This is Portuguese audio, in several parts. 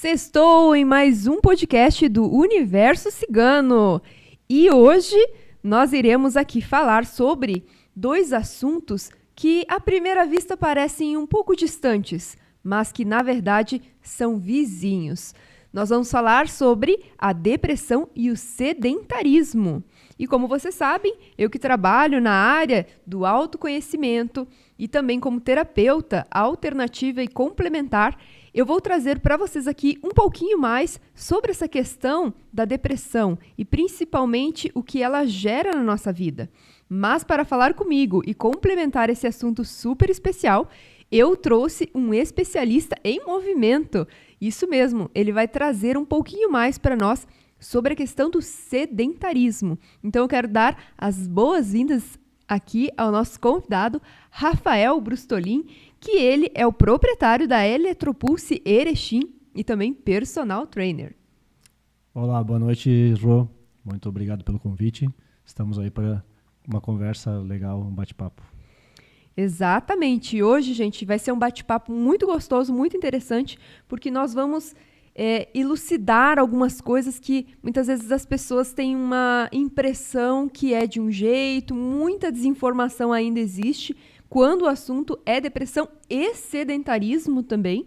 Sextou em mais um podcast do Universo Cigano. E hoje nós iremos aqui falar sobre dois assuntos que à primeira vista parecem um pouco distantes, mas que na verdade são vizinhos. Nós vamos falar sobre a depressão e o sedentarismo. E como vocês sabem, eu que trabalho na área do autoconhecimento e também como terapeuta alternativa e complementar, eu vou trazer para vocês aqui um pouquinho mais sobre essa questão da depressão e principalmente o que ela gera na nossa vida. Mas para falar comigo e complementar esse assunto super especial, eu trouxe um especialista em movimento. Isso mesmo, ele vai trazer um pouquinho mais para nós sobre a questão do sedentarismo. Então eu quero dar as boas-vindas aqui ao nosso convidado, Rafael Brustolin, que ele é o proprietário da Eletropulse Erechim e também personal trainer. Olá, boa noite, Rô. Muito obrigado pelo convite. Estamos aí para uma conversa legal, um bate-papo. Exatamente. Hoje, gente, vai ser um bate-papo muito gostoso, muito interessante, porque nós vamos elucidar algumas coisas que muitas vezes as pessoas têm uma impressão que é de um jeito, muita desinformação ainda existe quando o assunto é depressão e sedentarismo também.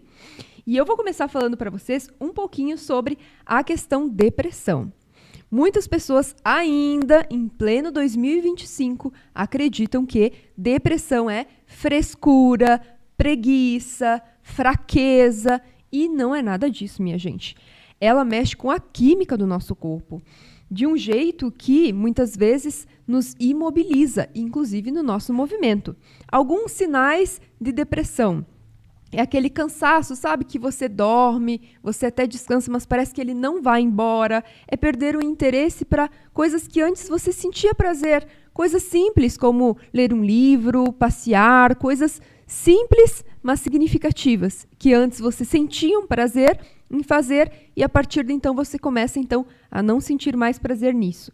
E eu vou começar falando para vocês um pouquinho sobre a questão depressão. Muitas pessoas ainda, em pleno 2025, acreditam que depressão é frescura, preguiça, fraqueza, e não é nada disso, minha gente. Ela mexe com a química do nosso corpo, de um jeito que muitas vezes nos imobiliza, inclusive no nosso movimento. Alguns sinais de depressão. É aquele cansaço, sabe? Que você dorme, você até descansa, mas parece que ele não vai embora. É perder o interesse para coisas que antes você sentia prazer. Coisas simples, como ler um livro, passear, coisas simples, mas significativas, que antes você sentia um prazer em fazer e a partir de então você começa então a não sentir mais prazer nisso.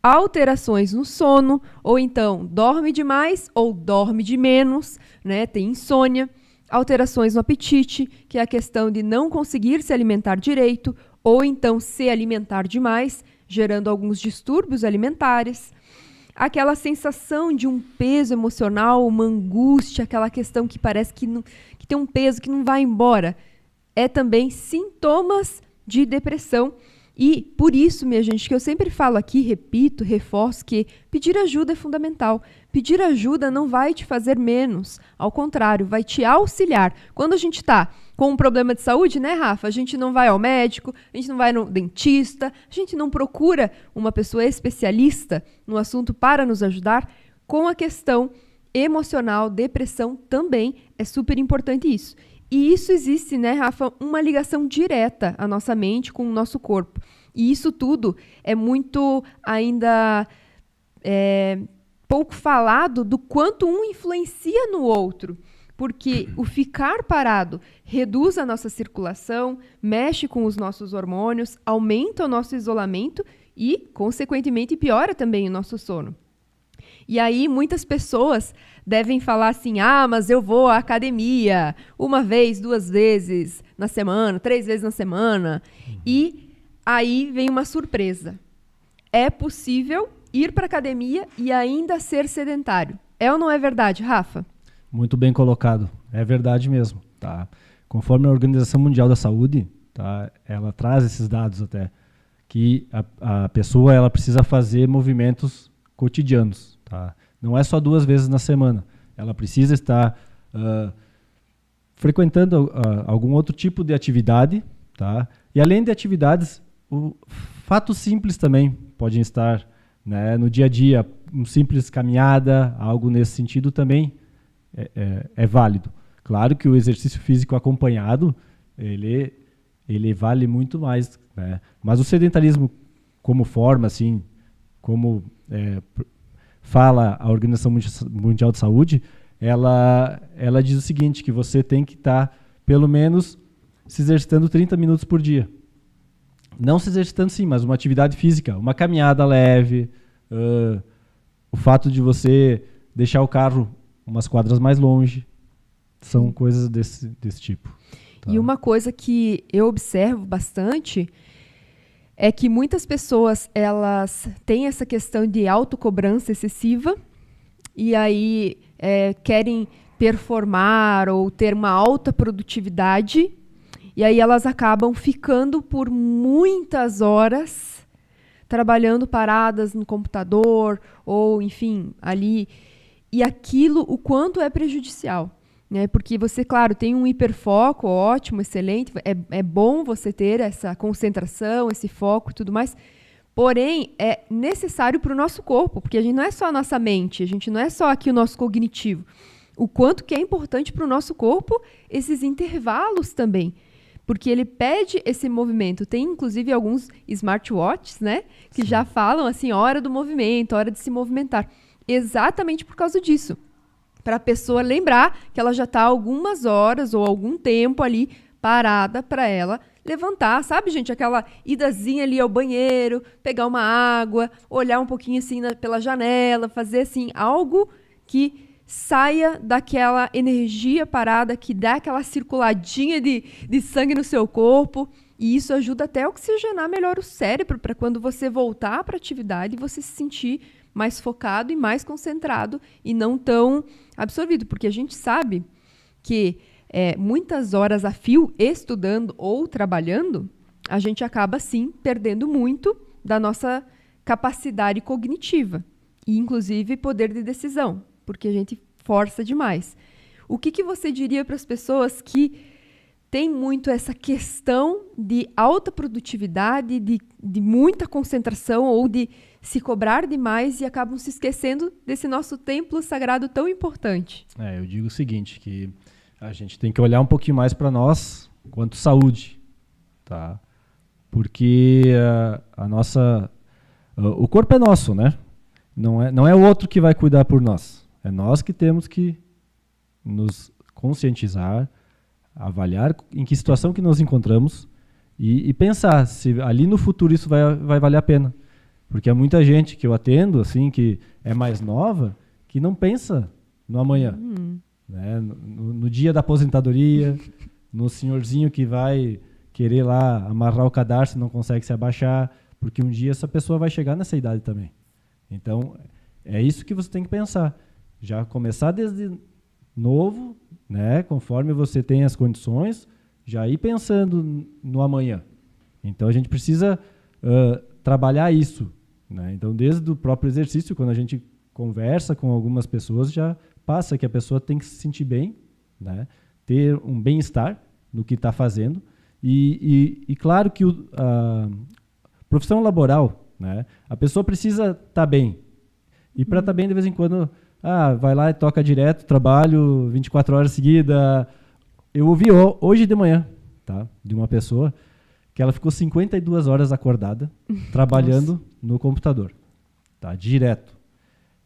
Alterações no sono, ou então dorme demais ou dorme de menos, né? Tem insônia. Alterações no apetite, que é a questão de não conseguir se alimentar direito, ou então se alimentar demais, gerando alguns distúrbios alimentares. Aquela sensação de um peso emocional, uma angústia, aquela questão que parece que tem um peso que não vai embora. É também sintomas de depressão. E por isso, minha gente, que eu sempre falo aqui, repito, reforço que pedir ajuda é fundamental. Pedir ajuda não vai te fazer menos, ao contrário, vai te auxiliar. Quando a gente está com um problema de saúde, né, Rafa? A gente não vai ao médico, a gente não vai no dentista, a gente não procura uma pessoa especialista no assunto para nos ajudar. Com a questão emocional, depressão também é super importante isso. E isso existe, né, Rafa, uma ligação direta à nossa mente com o nosso corpo. E isso tudo é muito ainda pouco falado do quanto um influencia no outro. Porque o ficar parado reduz a nossa circulação, mexe com os nossos hormônios, aumenta o nosso isolamento e, consequentemente, piora também o nosso sono. E aí muitas pessoas devem falar assim, mas eu vou à academia 1 vez, 2 vezes na semana, 3 vezes na semana. E aí vem uma surpresa. É possível ir para a academia e ainda ser sedentário. É ou não é verdade, Rafa? Muito bem colocado. É verdade mesmo. Tá? Conforme a Organização Mundial da Saúde, tá? Ela traz esses dados até, que a pessoa ela precisa fazer movimentos cotidianos. Tá? Não é só 2 vezes na semana. Ela precisa estar frequentando algum outro tipo de atividade. Tá? E além de atividades, fatos simples também podem estar, né, no dia a dia. Uma simples caminhada, algo nesse sentido também é válido. Claro que o exercício físico acompanhado, ele vale muito mais. Né? Mas o sedentarismo como forma, assim, como fala a Organização Mundial de Saúde, ela diz o seguinte, que você tem que estar pelo menos se exercitando 30 minutos por dia. Não se exercitando sim, mas uma atividade física, uma caminhada leve, o fato de você deixar o carro umas quadras mais longe, são coisas desse tipo. Tá. E uma coisa que eu observo bastante é que muitas pessoas, elas têm essa questão de autocobrança excessiva e aí querem performar ou ter uma alta produtividade e aí elas acabam ficando por muitas horas trabalhando paradas no computador ou, enfim, ali. E aquilo, o quanto é prejudicial. Né? Porque você, claro, tem um hiperfoco ótimo, excelente, é bom você ter essa concentração, esse foco e tudo mais, porém, é necessário para o nosso corpo, porque a gente não é só a nossa mente, a gente não é só aqui o nosso cognitivo. O quanto que é importante para o nosso corpo esses intervalos também, porque ele pede esse movimento. Tem, inclusive, alguns smartwatches, né, que já falam assim, hora do movimento, hora de se movimentar. Exatamente por causa disso. Para a pessoa lembrar que ela já está algumas horas ou algum tempo ali parada para ela levantar, sabe, gente? Aquela idazinha ali ao banheiro, pegar uma água, olhar um pouquinho assim pela janela, fazer assim algo que saia daquela energia parada, que dá aquela circuladinha de sangue no seu corpo. E isso ajuda até a oxigenar melhor o cérebro para quando você voltar para a atividade você se sentir mais focado e mais concentrado e não tão absorvido. Porque a gente sabe que muitas horas a fio estudando ou trabalhando, a gente acaba, sim, perdendo muito da nossa capacidade cognitiva e, inclusive, poder de decisão, porque a gente força demais. O que você diria para as pessoas que têm muito essa questão de alta produtividade, de muita concentração ou de se cobrar demais e acabam se esquecendo desse nosso templo sagrado tão importante? Eu digo o seguinte, que a gente tem que olhar um pouquinho mais para nós quanto saúde, tá? Porque o corpo é nosso, né? Não é o outro que vai cuidar por nós. É nós que temos que nos conscientizar, avaliar em que situação que nos encontramos e pensar se ali no futuro isso vai valer a pena. Porque há muita gente que eu atendo, assim, que é mais nova, que não pensa no amanhã. Né? No dia da aposentadoria, no senhorzinho que vai querer lá amarrar o cadarço e não consegue se abaixar, porque um dia essa pessoa vai chegar nessa idade também. Então, é isso que você tem que pensar. Já começar desde novo, né? Conforme você tem as condições, já ir pensando no amanhã. Então, a gente precisa trabalhar isso. Né? Então, desde o próprio exercício, quando a gente conversa com algumas pessoas, já passa que a pessoa tem que se sentir bem, né? Ter um bem-estar no que está fazendo. E claro que a profissão laboral, né? A pessoa precisa estar bem. E para estar bem, de vez em quando, vai lá e toca direto, trabalho 24 horas seguidas. Eu ouvi hoje de manhã, tá? De uma pessoa que ela ficou 52 horas acordada, trabalhando no computador, tá? Direto.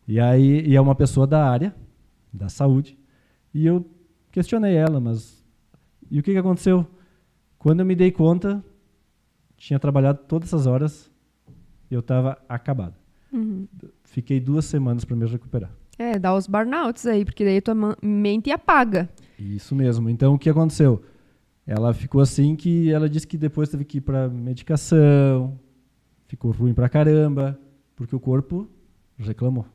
E aí é uma pessoa da área da saúde, e eu questionei ela, mas e o que aconteceu? Quando eu me dei conta, tinha trabalhado todas essas horas e eu estava acabado. Fiquei 2 semanas para me recuperar. Dá os burnouts aí, porque daí tua mente apaga. Isso mesmo. Então, o que aconteceu? Ela ficou assim que ela disse que depois teve que ir para medicação, ficou ruim pra caramba, porque o corpo reclamou.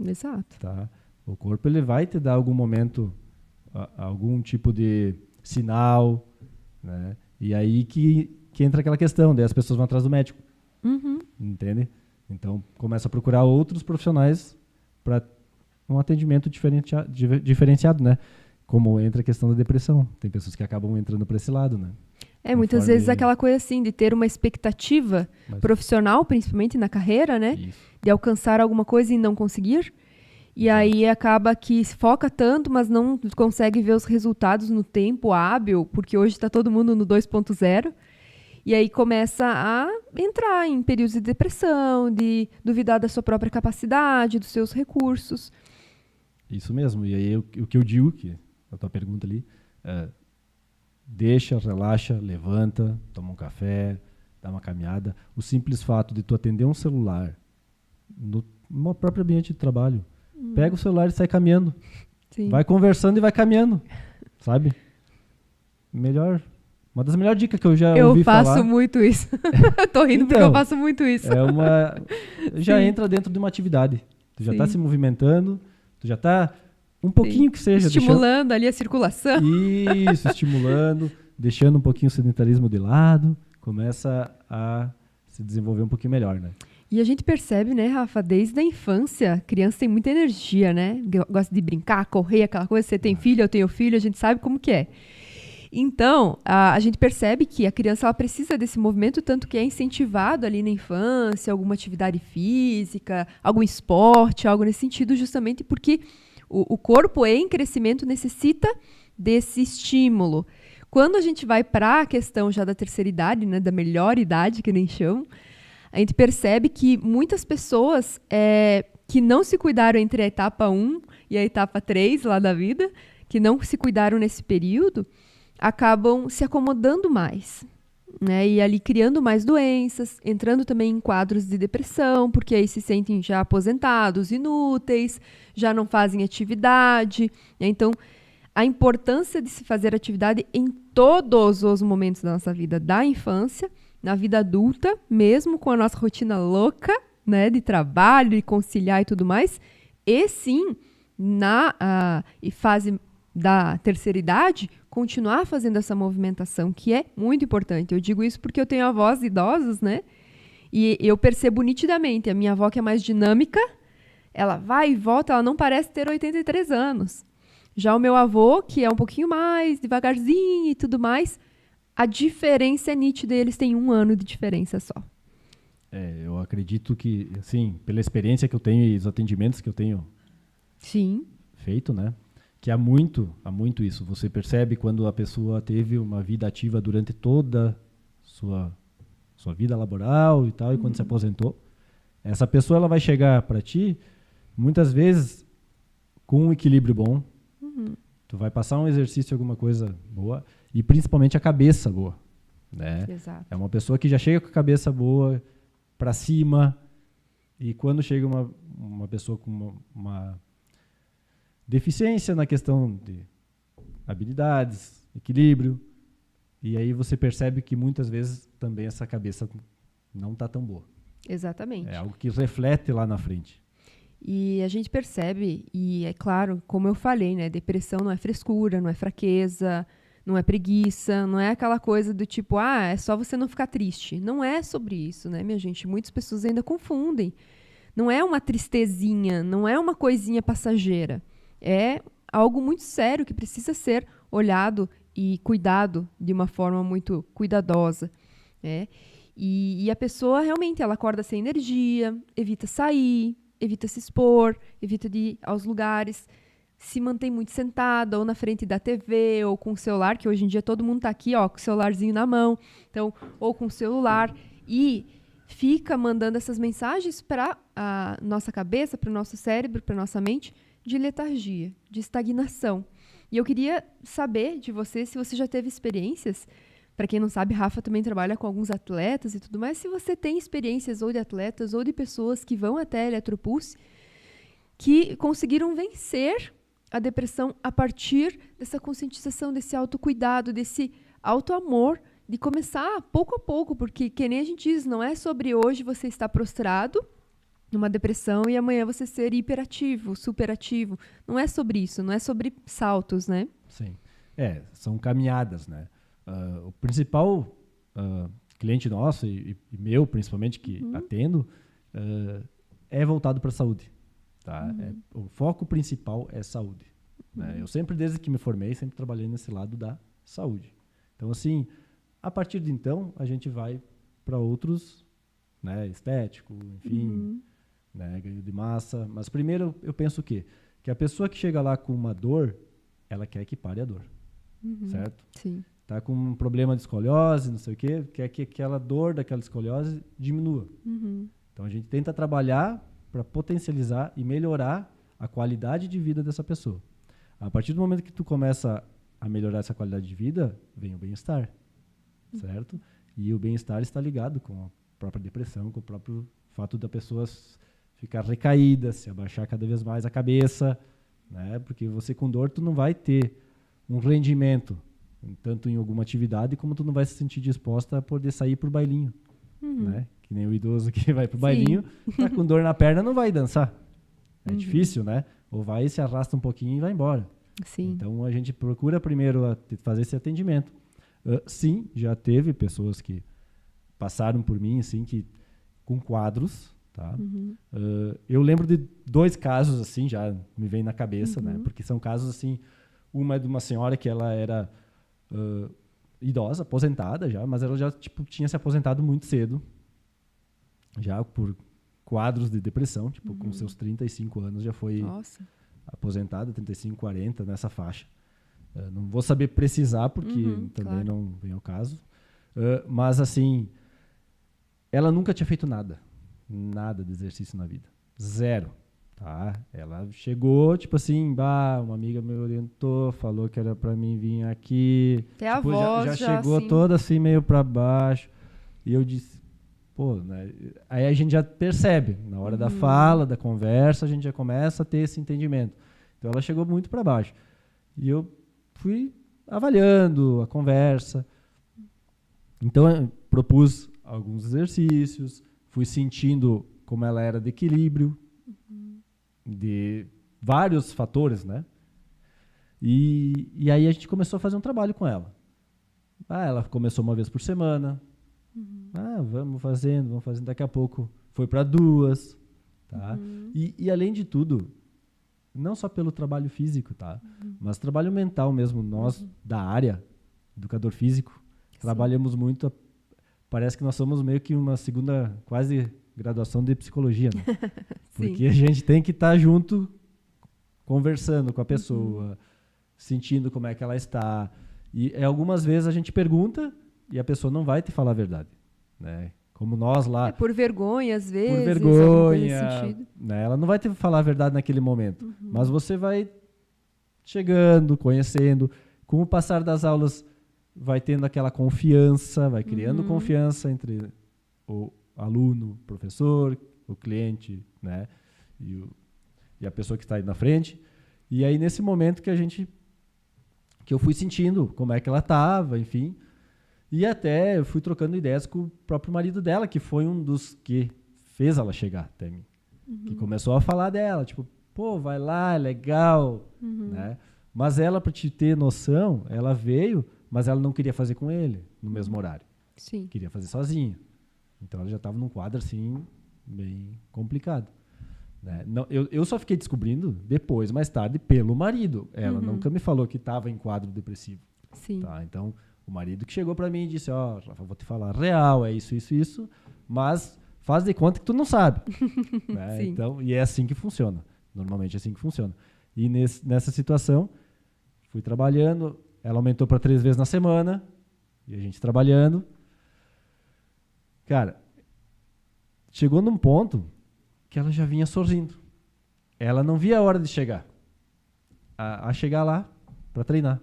Exato. Tá? O corpo ele vai te dar algum momento, algum tipo de sinal, né? E aí que entra aquela questão, daí as pessoas vão atrás do médico. Entende? Então, começa a procurar outros profissionais para um atendimento diferenciado, né? Como entra a questão da depressão. Tem pessoas que acabam entrando para esse lado, né? Muitas vezes aquela coisa assim, de ter uma expectativa profissional, principalmente na carreira, né? Isso. De alcançar alguma coisa e não conseguir. E aí acaba que se foca tanto, mas não consegue ver os resultados no tempo hábil, porque hoje está todo mundo no 2.0. E aí começa a entrar em períodos de depressão, de duvidar da sua própria capacidade, dos seus recursos. Isso mesmo. E aí o que eu digo, que a tua pergunta ali, deixa, relaxa, levanta, toma um café, dá uma caminhada. O simples fato de tu atender um celular no próprio ambiente de trabalho, pega o celular e sai caminhando. Sim. Vai conversando e vai caminhando, sabe? Melhor Uma das melhores dicas que eu já Eu ouvi falar. faço muito isso. Tô rindo porque eu faço muito isso. Já entra dentro de uma atividade. Tu já está Sim. se movimentando, tu já está um pouquinho que seja. Estimulando ali a circulação. Isso, estimulando, deixando um pouquinho o sedentarismo de lado, começa a se desenvolver um pouquinho melhor, né? E a gente percebe, né, Rafa, desde a infância, a criança tem muita energia, né? Gosta de brincar, correr, aquela coisa. Você tem filho, eu tenho filho, a gente sabe como que é. Então, a gente percebe que a criança ela precisa desse movimento, tanto que é incentivado ali na infância, alguma atividade física, algum esporte, algo nesse sentido, justamente porque o corpo em crescimento necessita desse estímulo. Quando a gente vai para a questão já da terceira idade, né, da melhor idade, que nem chamam, a gente percebe que muitas pessoas que não se cuidaram entre a etapa 1 e a etapa 3 lá da vida, que não se cuidaram nesse período, acabam se acomodando mais, né? E ali criando mais doenças, entrando também em quadros de depressão, porque aí se sentem já aposentados, inúteis, já não fazem atividade, né? Então, a importância de se fazer atividade em todos os momentos da nossa vida, da infância, na vida adulta, mesmo com a nossa rotina louca, né, de trabalho, de conciliar e tudo mais, e sim, na fase da terceira idade, continuar fazendo essa movimentação, que é muito importante. Eu digo isso porque eu tenho avós idosos, né? E eu percebo nitidamente, a minha avó que é mais dinâmica, ela vai e volta, ela não parece ter 83 anos. Já o meu avô, que é um pouquinho mais devagarzinho e tudo mais, a diferença é nítida, eles têm 1 ano de diferença só. Eu acredito que, assim, pela experiência que eu tenho e os atendimentos que eu tenho feito, né? Que há muito isso. Você percebe quando a pessoa teve uma vida ativa durante toda sua vida laboral e tal, e quando se aposentou. Essa pessoa ela vai chegar para ti, muitas vezes, com um equilíbrio bom. Tu vai passar um exercício, alguma coisa boa, e principalmente a cabeça boa. Né? Exato. É uma pessoa que já chega com a cabeça boa, para cima, e quando chega uma pessoa com uma deficiência na questão de habilidades, equilíbrio, e aí você percebe que muitas vezes também essa cabeça não está tão boa. Exatamente. É algo que reflete lá na frente. E a gente percebe, e é claro, como eu falei, né, depressão não é frescura, não é fraqueza, não é preguiça, não é aquela coisa do tipo, é só você não ficar triste. Não é sobre isso, né, minha gente? Muitas pessoas ainda confundem. Não é uma tristezinha, não é uma coisinha passageira. É algo muito sério que precisa ser olhado e cuidado de uma forma muito cuidadosa, né? E a pessoa realmente ela acorda sem energia, evita sair, evita se expor, evita de ir aos lugares, se mantém muito sentada ou na frente da TV ou com o celular, que hoje em dia todo mundo está aqui com o celularzinho na mão, então, ou com o celular, e fica mandando essas mensagens para a nossa cabeça, para o nosso cérebro, para a nossa mente, de letargia, de estagnação. E eu queria saber de você se você já teve experiências. Para quem não sabe, Rafa também trabalha com alguns atletas e tudo mais. Se você tem experiências ou de atletas ou de pessoas que vão até a Eletropulse que conseguiram vencer a depressão a partir dessa conscientização, desse autocuidado, desse autoamor, de começar pouco a pouco, porque, que nem a gente diz, não é sobre hoje você estar prostrado numa depressão e amanhã você ser hiperativo, superativo. Não é sobre isso, não é sobre saltos, né? Sim. São caminhadas, né? O principal cliente nosso, e meu principalmente, que atendo, é voltado para a saúde. Tá? O foco principal é saúde. Né? Eu sempre, desde que me formei, sempre trabalhei nesse lado da saúde. Então, assim, a partir de então, a gente vai para outros, né, estético, enfim, né, ganho de massa. Mas primeiro eu penso o quê? Que a pessoa que chega lá com uma dor, ela quer que pare a dor. Certo? Sim. Tá com um problema de escoliose, não sei o quê, quer que aquela dor daquela escoliose diminua. Então a gente tenta trabalhar para potencializar e melhorar a qualidade de vida dessa pessoa. A partir do momento que tu começa a melhorar essa qualidade de vida, vem o bem-estar, certo? E o bem-estar está ligado com a própria depressão, com o próprio fato da pessoa ficar recaída, se abaixar cada vez mais a cabeça, né? Porque você com dor tu não vai ter um rendimento tanto em alguma atividade, como tu não vai se sentir disposta a poder sair pro bailinho, né? Que nem o idoso que vai pro bailinho, tá com dor na perna, não vai dançar. É difícil, né? Ou vai, se arrasta um pouquinho e vai embora. Sim. Então, a gente procura primeiro fazer esse atendimento. Sim, já teve pessoas que passaram por mim, assim, com quadros, tá? Eu lembro de 2 casos, assim, já me vem na cabeça, né? Porque são casos, assim, uma é de uma senhora que ela era idosa, aposentada já, mas ela já, tipo, tinha se aposentado muito cedo, já por quadros de depressão, tipo, com seus 35 anos já foi aposentada, 35, 40, nessa faixa. Não vou saber precisar, porque também não vem ao caso. Mas, assim, ela nunca tinha feito nada de exercício na vida. 0. Tá? Ela chegou, tipo assim, uma amiga me orientou, falou que era pra mim vir aqui. Até tipo, a voz já chegou assim, toda assim, meio pra baixo. E eu disse, pô, né? Aí a gente já percebe, na hora da fala, da conversa, a gente já começa a ter esse entendimento. Então ela chegou muito pra baixo. E eu fui avaliando a conversa. Então eu propus alguns exercícios, fui sentindo como ela era de equilíbrio, de vários fatores, né? E aí a gente começou a fazer um trabalho com ela. Ela começou uma vez por semana. Vamos fazendo. Daqui a pouco foi para 2, tá? E além de tudo, não só pelo trabalho físico, tá? Mas trabalho mental mesmo. Nós, da área, educador físico, trabalhamos muito. Parece que nós somos meio que uma segunda, quase graduação de psicologia, né? Porque a gente tem que estar junto, conversando com a pessoa, sentindo como é que ela está. E algumas vezes a gente pergunta e a pessoa não vai te falar a verdade, né? Como nós lá. Por vergonha, às vezes. Por vergonha, sentido. né? Ela não vai te falar a verdade naquele momento. Mas você vai chegando, conhecendo. Com o passar das aulas, vai tendo aquela confiança, vai criando confiança entre o aluno, professor, o cliente, né? E a pessoa que está aí na frente. E aí, nesse momento que eu fui sentindo como é que ela estava, enfim. E até eu fui trocando ideias com o próprio marido dela, que foi um dos que fez ela chegar até mim. Que começou a falar dela, tipo, pô, vai lá, é legal, né? Mas ela, para te ter noção, ela veio, mas ela não queria fazer com ele no mesmo horário. Sim. Queria fazer sozinha. Então ela já estava num quadro assim, bem complicado. Né? Não, eu só fiquei descobrindo depois, mais tarde, pelo marido. Ela nunca me falou que estava em quadro depressivo. Sim. Tá? Então, o marido que chegou para mim e disse, Rafa, vou te falar real, é isso, mas faz de conta que tu não sabe. Né? Então, e é assim que funciona. Normalmente é assim que funciona. E nessa situação, fui trabalhando, ela aumentou para 3 vezes na semana, e a gente trabalhando. Cara, chegou num ponto que ela já vinha sorrindo. Ela não via a hora de chegar. A chegar lá para treinar.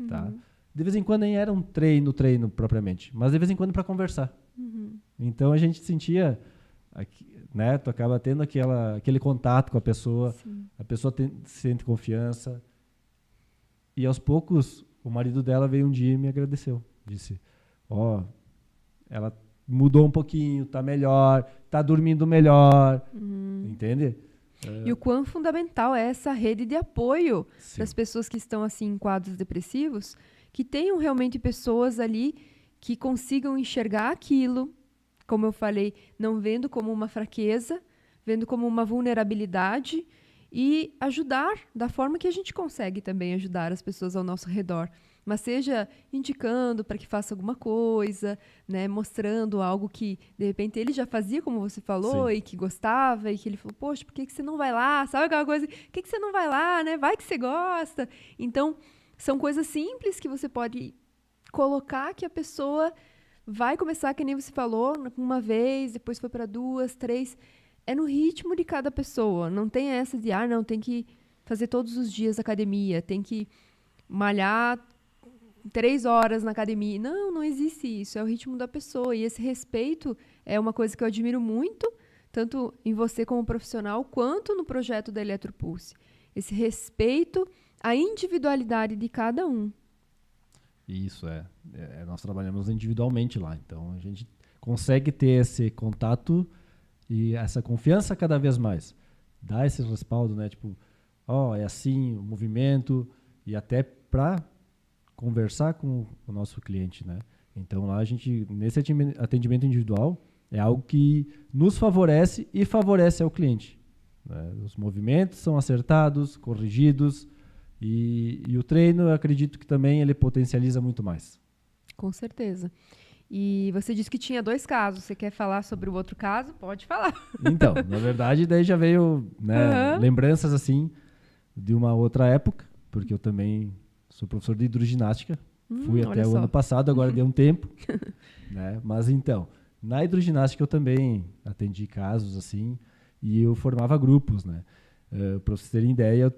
Tá? De vez em quando nem era um treino propriamente, mas de vez em quando para conversar. Então a gente sentia, né, tu acaba tendo aquele contato com a pessoa, a pessoa sente confiança. E aos poucos, o marido dela veio um dia e me agradeceu. Disse, ela mudou um pouquinho, tá melhor, tá dormindo melhor, entende? E o quão fundamental é essa rede de apoio para as pessoas que estão assim em quadros depressivos, que tenham realmente pessoas ali que consigam enxergar aquilo, como eu falei, não vendo como uma fraqueza, vendo como uma vulnerabilidade e ajudar da forma que a gente consegue também ajudar as pessoas ao nosso redor. Mas seja indicando para que faça alguma coisa, né, mostrando algo que, de repente, ele já fazia, como você falou, e que gostava, e que ele falou, poxa, por que você não vai lá? Sabe aquela coisa, por que você não vai lá, né? Vai que você gosta. Então, são coisas simples que você pode colocar que a pessoa vai começar, que nem você falou, uma vez, depois foi para 2, 3. É no ritmo de cada pessoa. Não tem essa de, não, tem que fazer todos os dias academia, tem que malhar 3 horas na academia. Não existe isso. É o ritmo da pessoa. E esse respeito é uma coisa que eu admiro muito, tanto em você como profissional, quanto no projeto da Eletropulse. Esse respeito à individualidade de cada um. Isso nós trabalhamos individualmente lá, então a gente consegue ter esse contato e essa confiança cada vez mais. Dá esse respaldo, né? Tipo, é assim o movimento, e até para conversar com o nosso cliente, né? Então lá a gente, nesse atendimento individual, é algo que nos favorece e favorece ao cliente, né? Os movimentos são acertados, corrigidos, e o treino, eu acredito que também ele potencializa muito mais. Com certeza. E você disse que tinha 2 casos. Você quer falar sobre o outro caso? Pode falar. Então, na verdade, daí já veio, né, lembranças assim de uma outra época, porque eu também sou professor de hidroginástica. Fui até o ano passado, agora deu um tempo. Né? Mas então, na hidroginástica eu também atendi casos assim, e eu formava grupos, né? Para vocês terem ideia,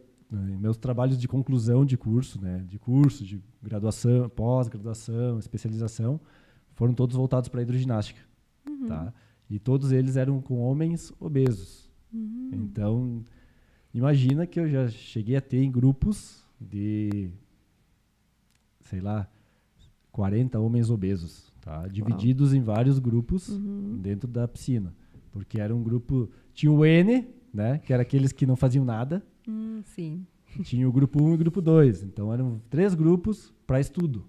meus trabalhos de conclusão de curso, né, de graduação, pós-graduação, especialização, foram todos voltados para a hidroginástica. Tá? E todos eles eram com homens obesos. Então, imagina que eu já cheguei a ter em grupos de, sei lá, 40 homens obesos, tá? Divididos em vários grupos dentro da piscina. Porque era um grupo... Tinha o N, né, que era aqueles que não faziam nada. Sim. Tinha o grupo 1 e o grupo 2. Então, eram 3 grupos para estudo.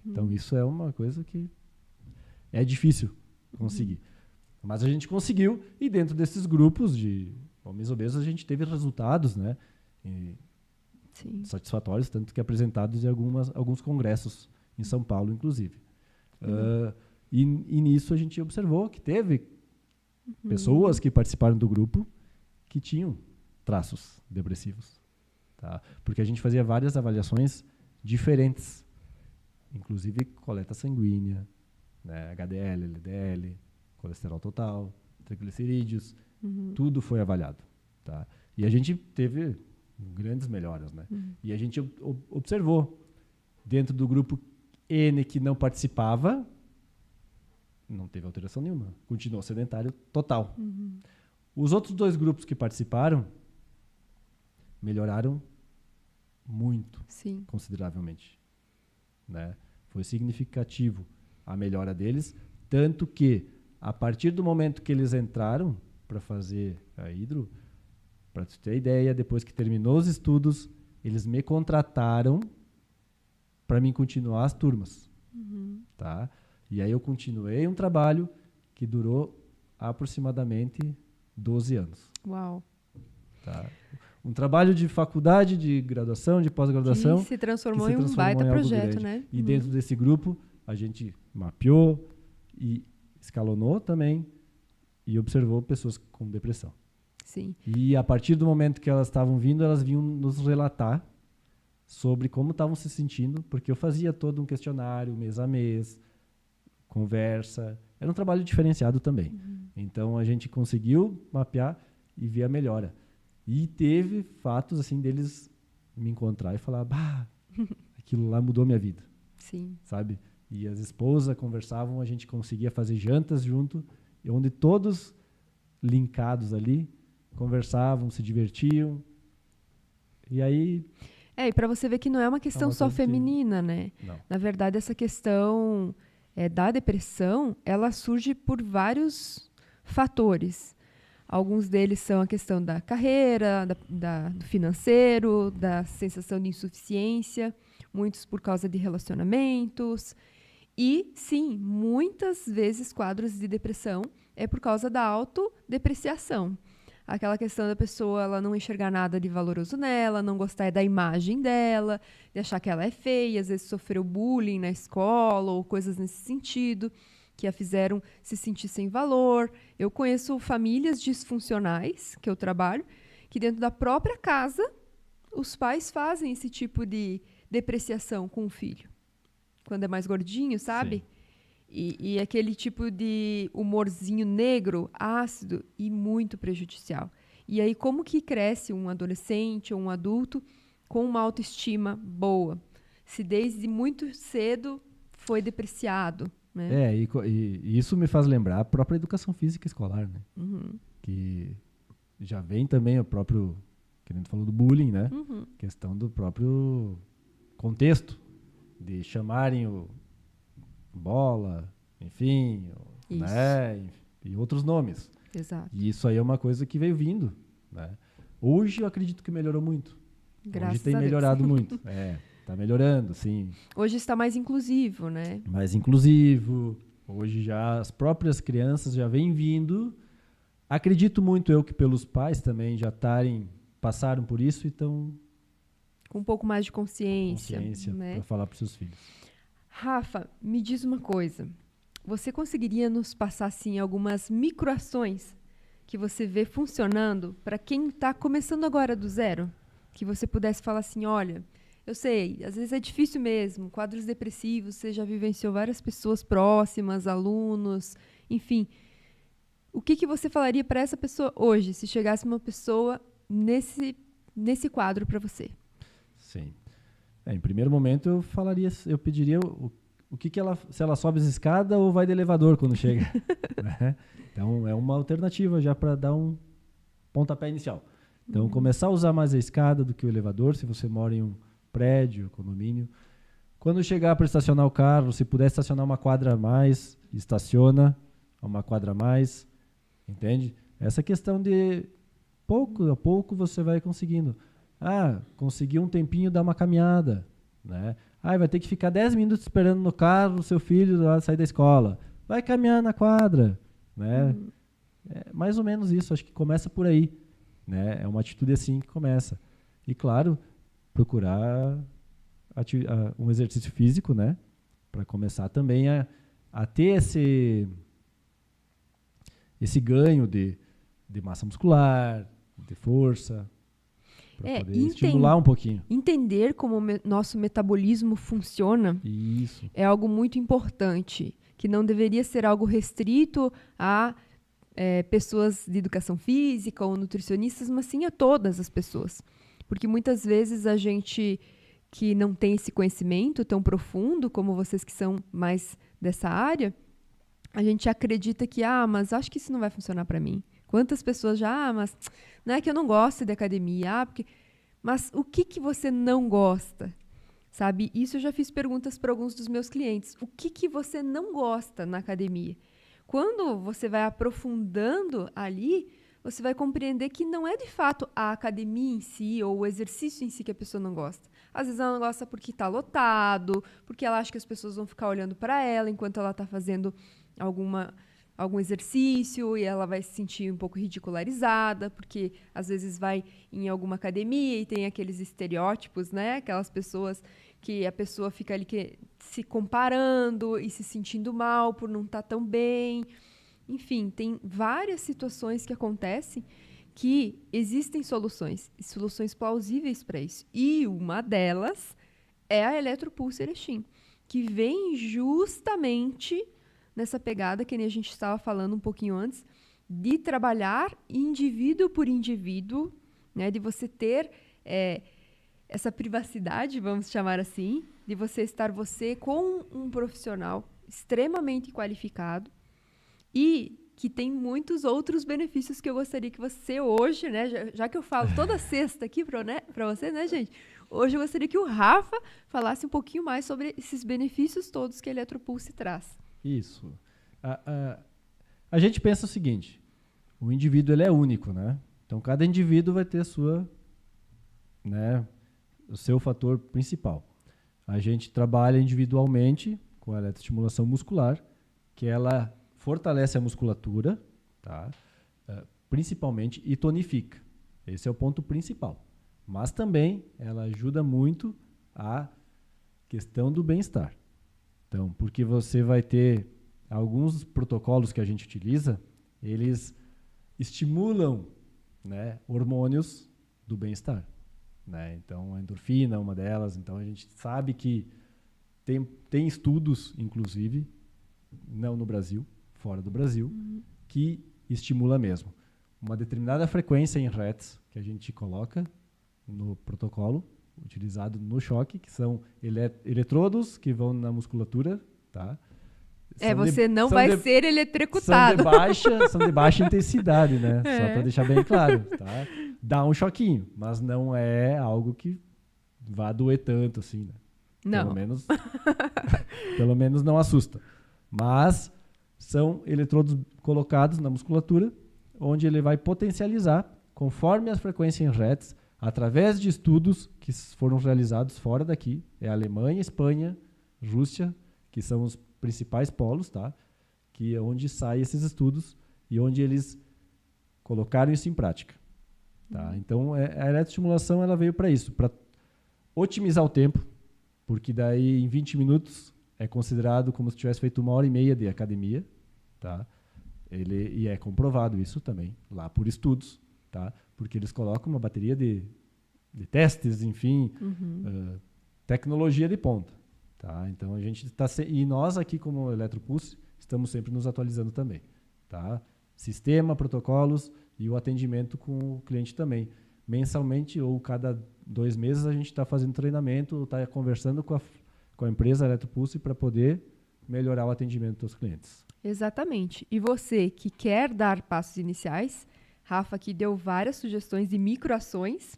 Então, isso é uma coisa que é difícil conseguir. Mas a gente conseguiu, e dentro desses grupos de homens obesos, a gente teve resultados, né, satisfatórios, tanto que apresentados em alguns congressos em São Paulo, inclusive. E nisso a gente observou que teve pessoas que participaram do grupo que tinham traços depressivos. Tá? Porque a gente fazia várias avaliações diferentes, inclusive coleta sanguínea, né, HDL, LDL, colesterol total, triglicerídeos, tudo foi avaliado. Tá? E a gente teve grandes melhoras. Né? E a gente observou, dentro do grupo N que não participava, não teve alteração nenhuma, continuou sedentário total. Os outros 2 grupos que participaram melhoraram muito, consideravelmente. Né? Foi significativo a melhora deles, tanto que, a partir do momento que eles entraram para fazer a hidro, para tu ter ideia, depois que terminou os estudos, eles me contrataram para mim continuar as turmas. Tá? E aí eu continuei um trabalho que durou aproximadamente 12 anos. Uau! Tá? Um trabalho de faculdade, de graduação, de pós-graduação. Que se transformou em um baita projeto, né? E dentro desse grupo, a gente mapeou e escalonou também e observou pessoas com depressão. Sim. E a partir do momento que elas estavam vindo, elas vinham nos relatar sobre como estavam se sentindo, porque eu fazia todo um questionário, mês a mês, conversa. Era um trabalho diferenciado também. Então, a gente conseguiu mapear e ver a melhora. E teve fatos assim deles me encontrar e falar, aquilo lá mudou minha vida. Sim. Sabe? E as esposas conversavam, a gente conseguia fazer jantas junto, onde todos linkados ali conversavam, se divertiam. E aí... E para você ver que não é uma questão só feminina, né? Não. Na verdade, essa questão da depressão, ela surge por vários fatores. Alguns deles são a questão da carreira, do financeiro, da sensação de insuficiência, muitos por causa de relacionamentos. E, sim, muitas vezes quadros de depressão é por causa da autodepreciação. Aquela questão da pessoa ela não enxergar nada de valoroso nela, não gostar da imagem dela, de achar que ela é feia, às vezes sofreu bullying na escola ou coisas nesse sentido, que a fizeram se sentir sem valor. Eu conheço famílias disfuncionais, que eu trabalho, que dentro da própria casa, os pais fazem esse tipo de depreciação com o filho. Quando é mais gordinho, sabe? Sim. E aquele tipo de humorzinho negro, ácido e muito prejudicial. E aí, como que cresce um adolescente ou um adulto com uma autoestima boa? Se desde muito cedo foi depreciado, né? E isso me faz lembrar a própria educação física escolar, né? Que já vem também o próprio, que a gente falou do bullying, né? Questão do próprio contexto. de chamarem o bola, enfim, né, e outros nomes. Exato. E isso aí é uma coisa que veio vindo, né? Hoje eu acredito que melhorou muito. Graças Hoje tem a Deus. melhorado muito. Tá melhorando, sim. Hoje está mais inclusivo, né? Mais inclusivo. Hoje já as próprias crianças já vêm vindo. Acredito muito eu que pelos pais também já passaram por isso e estão com um pouco mais de consciência, né? Para falar para os seus filhos. Rafa, me diz uma coisa. Você conseguiria nos passar assim algumas microações que você vê funcionando para quem está começando agora do zero? Que você pudesse falar assim, olha, eu sei, às vezes é difícil mesmo, quadros depressivos, você já vivenciou várias pessoas próximas, alunos, enfim. O que você falaria para essa pessoa hoje, se chegasse uma pessoa nesse quadro para você? Sim. Em primeiro momento eu pediria se ela sobe as escadas ou vai de elevador quando chega. Né? Então é uma alternativa já para dar um pontapé inicial. Então começar a usar mais a escada do que o elevador, se você mora em um prédio, condomínio. Quando chegar para estacionar o carro, se puder estacionar uma quadra a mais, estaciona uma quadra a mais, entende? Essa questão de pouco a pouco você vai conseguindo. Conseguiu um tempinho, dá uma caminhada, né? Vai ter que ficar 10 minutos esperando no carro o seu filho sair da escola. Vai caminhar na quadra, né? É mais ou menos isso, acho que começa por aí, né? É uma atitude assim que começa. E claro, procurar um exercício físico, né? Para começar também a ter esse ganho de massa muscular, de força, para poder estimular um pouquinho. Entender como o nosso metabolismo funciona Isso. É algo muito importante, que não deveria ser algo restrito a pessoas de educação física ou nutricionistas, mas sim a todas as pessoas. Porque muitas vezes a gente que não tem esse conhecimento tão profundo, como vocês que são mais dessa área, a gente acredita que, mas acho que isso não vai funcionar para mim. Quantas pessoas já, mas não é que eu não gosto de academia, mas o que você não gosta? Sabe? Isso eu já fiz perguntas para alguns dos meus clientes. O que você não gosta na academia? Quando você vai aprofundando ali, você vai compreender que não é de fato a academia em si ou o exercício em si que a pessoa não gosta. Às vezes ela não gosta porque está lotado, porque ela acha que as pessoas vão ficar olhando para ela enquanto ela está fazendo algum exercício e ela vai se sentir um pouco ridicularizada, porque às vezes vai em alguma academia e tem aqueles estereótipos, né? Aquelas pessoas que a pessoa fica ali se comparando e se sentindo mal por não estar tão bem. Enfim, tem várias situações que acontecem que existem soluções plausíveis para isso. E uma delas é a Eletropulse Erechim, que vem justamente nessa pegada que nem a gente estava falando um pouquinho antes, de trabalhar indivíduo por indivíduo, né, de você ter essa privacidade, vamos chamar assim, de você estar com um profissional extremamente qualificado e que tem muitos outros benefícios que eu gostaria que você hoje, né, já que eu falo toda sexta aqui para você, né, gente? Hoje eu gostaria que o Rafa falasse um pouquinho mais sobre esses benefícios todos que a Eletropulse traz. Isso. A gente pensa o seguinte, o indivíduo ele é único, né? Então cada indivíduo vai ter o seu fator principal. A gente trabalha individualmente com a eletroestimulação muscular, que ela fortalece a musculatura, tá? Principalmente, e tonifica. Esse é o ponto principal. Mas também ela ajuda muito a questão do bem-estar. Então, porque você vai ter alguns protocolos que a gente utiliza, eles estimulam, né, hormônios do bem-estar. Né? Então, a endorfina é uma delas. Então, a gente sabe que tem estudos, inclusive, não no Brasil, fora do Brasil, que estimula mesmo. Uma determinada frequência em Hertz que a gente coloca no protocolo, utilizado no choque, que são eletrodos que vão na musculatura, tá? Você não vai ser eletrocutado. São de baixa intensidade, né? Só para deixar bem claro, tá? Dá um choquinho, mas não é algo que vá doer tanto, assim, né? Não. Pelo menos não assusta. Mas são eletrodos colocados na musculatura, onde ele vai potencializar, conforme as frequências em hertz, através de estudos que foram realizados fora daqui. É Alemanha, Espanha, Rússia, que são os principais polos, tá? Que é onde saem esses estudos e onde eles colocaram isso em prática. Tá? Então, a eletroestimulação ela veio para isso, para otimizar o tempo, porque daí em 20 minutos é considerado como se tivesse feito 1h30 de academia. Tá? E é comprovado isso também, lá por estudos, tá? Porque eles colocam uma bateria de testes, enfim, tecnologia de ponta. Tá? Então, a gente está... E nós aqui, como Eletropulse, estamos sempre nos atualizando também. Tá? Sistema, protocolos e o atendimento com o cliente também. Mensalmente ou cada 2 meses a gente está fazendo treinamento, está conversando com a empresa Eletropulse para poder melhorar o atendimento dos clientes. Exatamente. E você que quer dar passos iniciais, Rafa aqui deu várias sugestões de microações,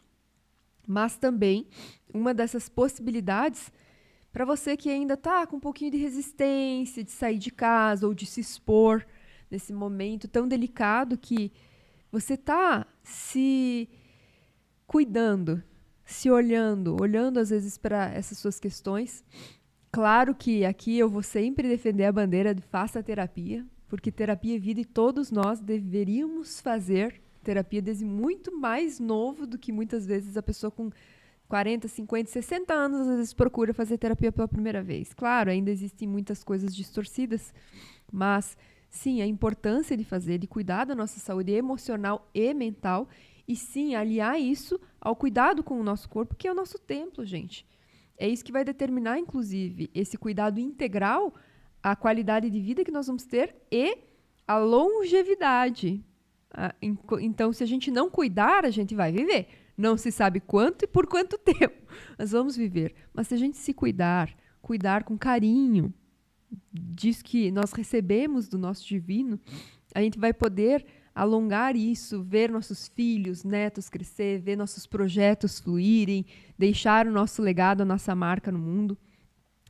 mas também uma dessas possibilidades para você que ainda está com um pouquinho de resistência de sair de casa ou de se expor nesse momento tão delicado que você está se cuidando, se olhando às vezes para essas suas questões. Claro que aqui eu vou sempre defender a bandeira de faça terapia, porque terapia é vida e todos nós deveríamos fazer terapia desde muito mais novo do que muitas vezes a pessoa com 40, 50, 60 anos às vezes procura fazer terapia pela primeira vez. Claro, ainda existem muitas coisas distorcidas, mas sim, a importância de fazer, de cuidar da nossa saúde emocional e mental e sim, aliar isso ao cuidado com o nosso corpo, que é o nosso templo, gente. É isso que vai determinar, inclusive, esse cuidado integral, a qualidade de vida que nós vamos ter e a longevidade. Então, se a gente não cuidar, a gente vai viver. Não se sabe quanto e por quanto tempo nós vamos viver. Mas se a gente se cuidar com carinho disso que nós recebemos do nosso divino, a gente vai poder alongar isso, ver nossos filhos, netos crescer, ver nossos projetos fluírem, deixar o nosso legado, a nossa marca no mundo.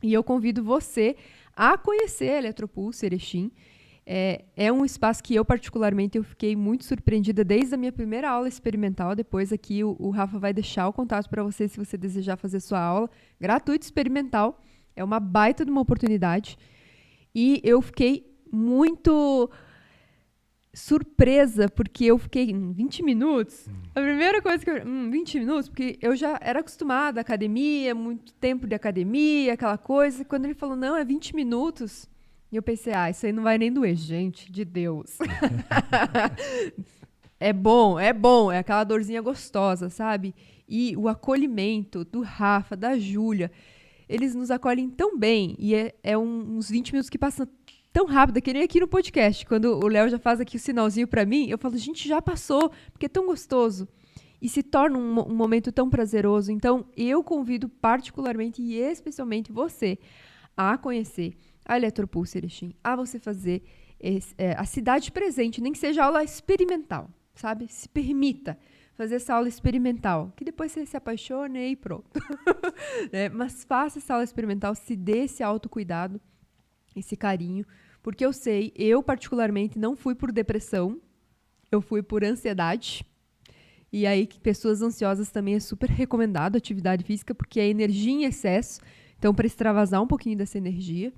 E eu convido você a conhecer a Eletropulse Erechim. É um espaço que eu, particularmente, eu fiquei muito surpreendida desde a minha primeira aula experimental. Depois aqui o Rafa vai deixar o contato para você se você desejar fazer sua aula. Gratuito experimental. É uma baita de uma oportunidade. E eu fiquei muito surpresa, porque eu fiquei 20 minutos. A primeira coisa que 20 minutos, porque eu já era acostumada à academia, muito tempo de academia, aquela coisa. Quando ele falou, não, é 20 minutos... E eu pensei, isso aí não vai nem doer, gente, de Deus. É bom, é aquela dorzinha gostosa, sabe? E o acolhimento do Rafa, da Júlia, eles nos acolhem tão bem. E uns 20 minutos que passam tão rápido, que nem aqui no podcast. Quando o Léo já faz aqui o sinalzinho pra mim, eu falo, gente, já passou, porque é tão gostoso. E se torna um momento tão prazeroso. Então, eu convido particularmente e especialmente você a conhecer a Eletropulse Erechim, a você fazer a cidade presente, nem que seja aula experimental, sabe? Se permita fazer essa aula experimental, que depois você se apaixone e pronto. Mas faça essa aula experimental, se dê esse autocuidado, esse carinho, porque eu particularmente não fui por depressão, eu fui por ansiedade. E aí, pessoas ansiosas também é super recomendado atividade física, porque é energia em excesso, então para extravasar um pouquinho dessa energia.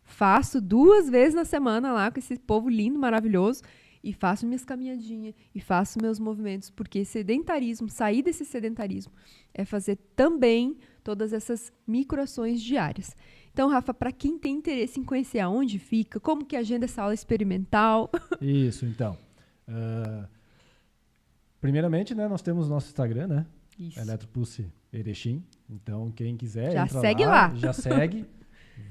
Faço 2 vezes na semana lá com esse povo lindo, maravilhoso, e faço minhas caminhadinhas, e faço meus movimentos, porque sedentarismo, sair desse sedentarismo, é fazer também todas essas microações diárias. Então, Rafa, para quem tem interesse em conhecer aonde fica, como que agenda essa aula experimental? Isso, então. Primeiramente, né, nós temos nosso Instagram, né? Isso. Eletropulse Erechim. Então, quem quiser, já entra segue lá. Já segue,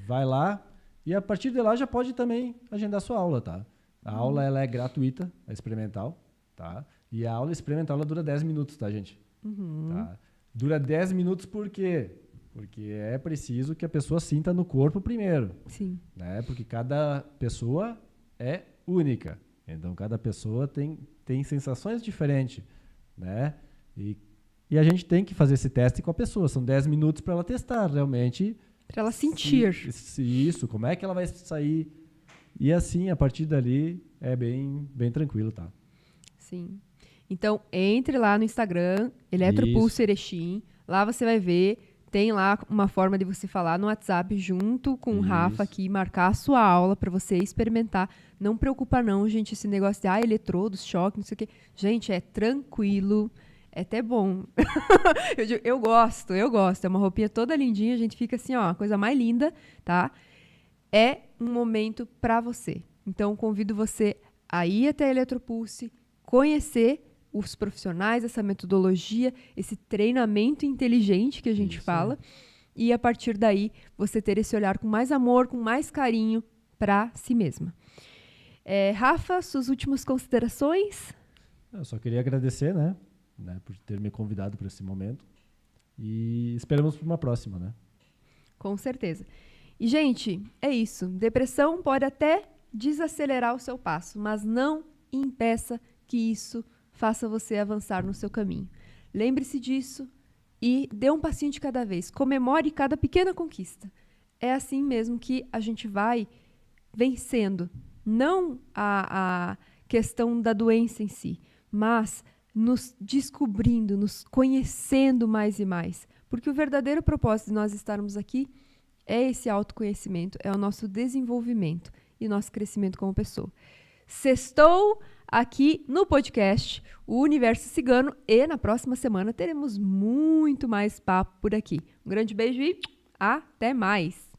vai lá. E a partir de lá já pode também agendar sua aula, tá? A aula ela é gratuita, é experimental, tá? E a aula experimental ela dura 10 minutos, tá, gente? Tá? Dura 10 minutos por quê? Porque é preciso que a pessoa sinta no corpo primeiro. Sim. Né? Porque cada pessoa é única. Então, cada pessoa tem sensações diferentes, né? E a gente tem que fazer esse teste com a pessoa. São 10 minutos para ela testar realmente Para ela sentir. Isso, como é que ela vai sair. E assim, a partir dali, é bem tranquilo, tá? Sim. Então, entre lá no Instagram, Eletropulso Erechim. Lá você vai ver, tem lá uma forma de você falar no WhatsApp junto com o Rafa aqui, marcar a sua aula para você experimentar. Não preocupa não, gente, esse negócio de eletrodos, choque, não sei o quê. Gente, é tranquilo, é até bom. eu gosto. É uma roupinha toda lindinha, a gente fica assim, ó, a coisa mais linda, tá? É um momento para você. Então, convido você a ir até a Eletropulse, conhecer os profissionais, essa metodologia, esse treinamento inteligente que a gente fala, e a partir daí você ter esse olhar com mais amor, com mais carinho para si mesma. Rafa, suas últimas considerações? Eu só queria agradecer, né, por ter me convidado para esse momento e esperamos por uma próxima, né? Com certeza. E, gente, é isso. Depressão pode até desacelerar o seu passo, mas não impeça que isso faça você avançar no seu caminho. Lembre-se disso e dê um passinho de cada vez. Comemore cada pequena conquista. É assim mesmo que a gente vai vencendo. Não a questão da doença em si, mas nos descobrindo, nos conhecendo mais e mais. Porque o verdadeiro propósito de nós estarmos aqui é esse autoconhecimento, é o nosso desenvolvimento e nosso crescimento como pessoa. Sextou aqui no podcast O Universo Cigano e na próxima semana teremos muito mais papo por aqui. Um grande beijo e até mais!